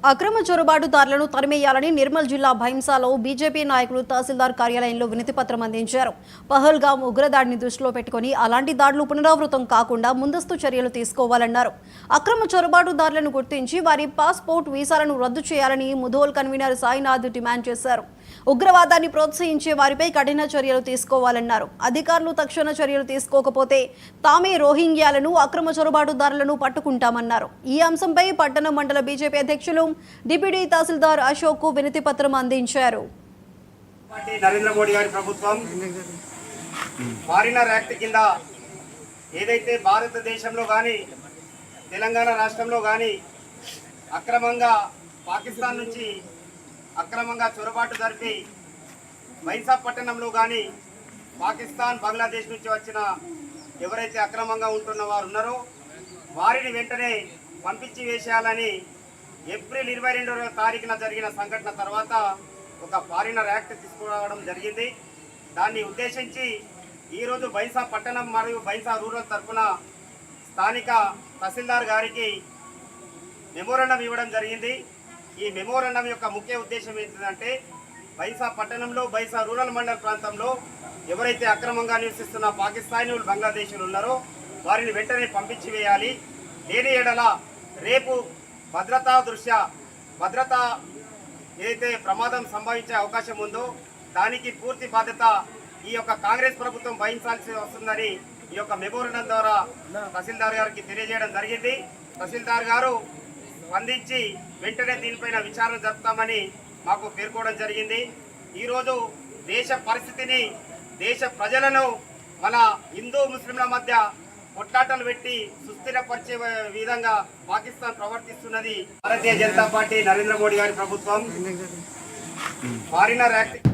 అక్రమ చొరబాటుదారులను తరిమేయాలని నిర్మల్ జిల్లా భైంసాలో బీజేపీ నాయకులు తహసీల్దార్ కార్యాలయంలో వినతిపత్రం అందించారు. పహల్గామ్ ఉగ్రదాడిని దృష్టిలో పెట్టుకుని అలాంటి దాడులు పునరావృతం కాకుండా ముందస్తు చర్యలు తీసుకోవాలన్నారు. అక్రమ చొరబాటుదారులను గుర్తించి వారి పాస్పోర్ట్ వీసాలను రద్దు చేయాలని ముధోల్ కన్వీనర్ సాయినాథ్ డిమాండ్ చేశారు. ఉగ్రవాదాన్ని ప్రోత్సహించే వారిపై కఠిన చర్యలు తీసుకోవాలన్నారు. అధికారులు తక్షణ చర్యలు తీసుకోకపోతే తామే రోహింగ్యాలను అక్రమ చొరబాటుదారులను పట్టుకుంటామన్నారు. ఈ అంశంపై పట్టణ మండల బీజేపీ అధ్యక్షులు డిప్యూటీ తహసీల్దార్ అశోక్ కు వినతి పత్రం అందించారు. నరేంద్ర మోడీ గారి ప్రభుత్వం ఫారినర్ యాక్ట్ కింద ఏదైతే భారతదేశంలో కానీ తెలంగాణ రాష్ట్రంలో కానీ అక్రమంగా పాకిస్తాన్ నుంచి అక్రమంగా చొరబాటు జరిపి వైసా పట్టణంలో కానీ పాకిస్తాన్ బంగ్లాదేశ్ నుంచి వచ్చిన ఎవరైతే అక్రమంగా ఉంటున్న వారు ఉన్నారో వారిని వెంటనే పంపించి వేసేయాలని ఏప్రిల్ 22వ తారీఖున జరిగిన సంఘటన తర్వాత ఒక ఫారినర్ యాక్ట్ తీసుకురావడం జరిగింది. దాన్ని ఉద్దేశించి ఈరోజు బైంసా పట్టణం మరియు బైంసా రూరల్ తరఫున స్థానిక తహసీల్దార్ గారికి మెమోరాండం ఇవ్వడం జరిగింది. ఈ మెమోరాండం యొక్క ముఖ్య ఉద్దేశం ఏంటంటే బైంసా పట్టణంలో బైంసా రూరల్ మండల ప్రాంతంలో ఎవరైతే అక్రమంగా నివసిస్తున్న పాకిస్తానీలు బంగ్లాదేశీలు ఉన్నారో వారిని వెంటనే పంపించి వేయాలి. లేని ఎడల రేపు భద్రతా దృష్ట్యా ఏదైతే ప్రమాదం సంభవించే అవకాశం ఉందో దానికి పూర్తి బాధ్యత ఈ యొక్క కాంగ్రెస్ ప్రభుత్వం వహించాల్సి వస్తుందని ఈ యొక్క మెమోరాండం ద్వారా తహసీల్దార్ గారికి తెలియజేయడం జరిగింది. తహసీల్దార్ గారు స్పందించి వెంటనే దీనిపైన విచారణ జరుపుతామని మాకు పేర్కోవడం జరిగింది. ఈరోజు దేశ పరిస్థితిని దేశ ప్రజలను మన హిందూ ముస్లింల మధ్య కొట్లాటలు పెట్టి సుస్థిరపరిచే విధంగా పాకిస్తాన్ ప్రవర్తిస్తున్నది. భారతీయ జనతా పార్టీ నరేంద్ర మోడీ గారి ప్రభుత్వం ఫారినర్ యాక్ట్